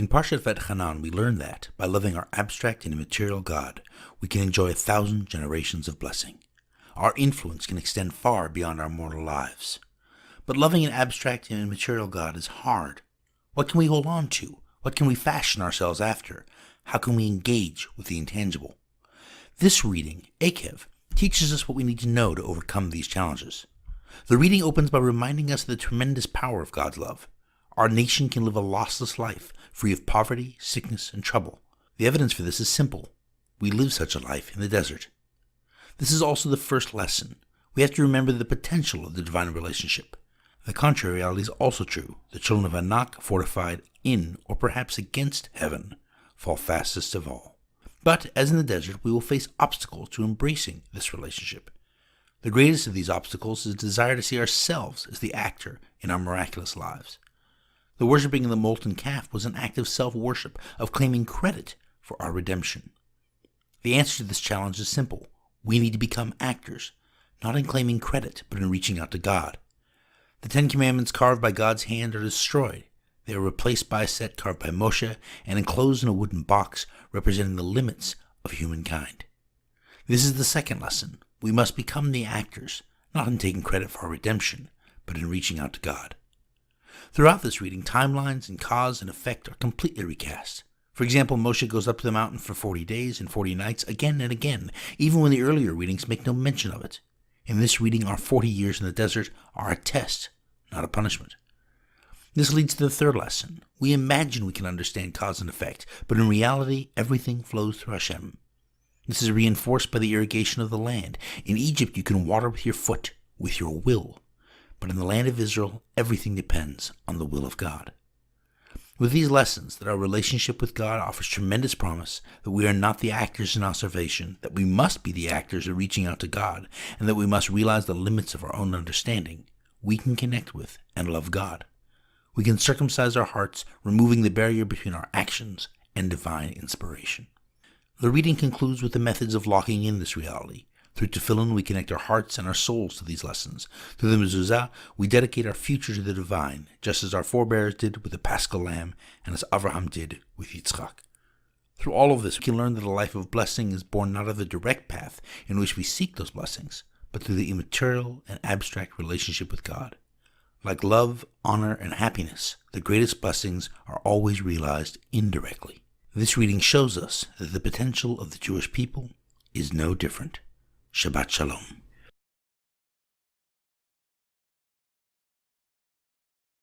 In Parshat Eikev, we learn that, by loving our abstract and immaterial God, we can enjoy 1,000 generations of blessing. Our influence can extend far beyond our mortal lives. But loving an abstract and immaterial God is hard. What can we hold on to? What can we fashion ourselves after? How can we engage with the intangible? This reading, Eikev, teaches us what we need to know to overcome these challenges. The reading opens by reminding us of the tremendous power of God's love. Our nation can live a lossless life, free of poverty, sickness, and trouble. The evidence for this is simple. We live such a life in the desert. This is also the first lesson. We have to remember the potential of the divine relationship. The contrary reality is also true. The children of Anak, fortified in or perhaps against heaven, fall fastest of all. But, as in the desert, we will face obstacles to embracing this relationship. The greatest of these obstacles is a desire to see ourselves as the actor in our miraculous lives. The worshipping of the molten calf was an act of self-worship, of claiming credit for our redemption. The answer to this challenge is simple. We need to become actors, not in claiming credit, but in reaching out to God. The 10 Commandments carved by God's hand are destroyed. They are replaced by a set carved by Moshe and enclosed in a wooden box representing the limits of humankind. This is the second lesson. We must become the actors, not in taking credit for our redemption, but in reaching out to God. Throughout this reading, timelines and cause and effect are completely recast. For example, Moshe goes up to the mountain for 40 days and 40 nights again and again, even when the earlier readings make no mention of it. In this reading, our 40 years in the desert are a test, not a punishment. This leads to the third lesson. We imagine we can understand cause and effect, but in reality, everything flows through Hashem. This is reinforced by the irrigation of the land. In Egypt, you can water with your foot, with your will. But in the land of Israel, everything depends on the will of God. With these lessons, that our relationship with God offers tremendous promise, that we are not the actors in our salvation, that we must be the actors in reaching out to God, and that we must realize the limits of our own understanding, we can connect with and love God. We can circumcise our hearts, removing the barrier between our actions and divine inspiration. The reading concludes with the methods of locking in this reality. Through tefillin, we connect our hearts and our souls to these lessons. Through the mezuzah, we dedicate our future to the divine, just as our forebears did with the Paschal Lamb and as Abraham did with Yitzchak. Through all of this, we can learn that a life of blessing is born not of the direct path in which we seek those blessings, but through the immaterial and abstract relationship with God. Like love, honor, and happiness, the greatest blessings are always realized indirectly. This reading shows us that the potential of the Jewish people is no different. Shabbat Shalom.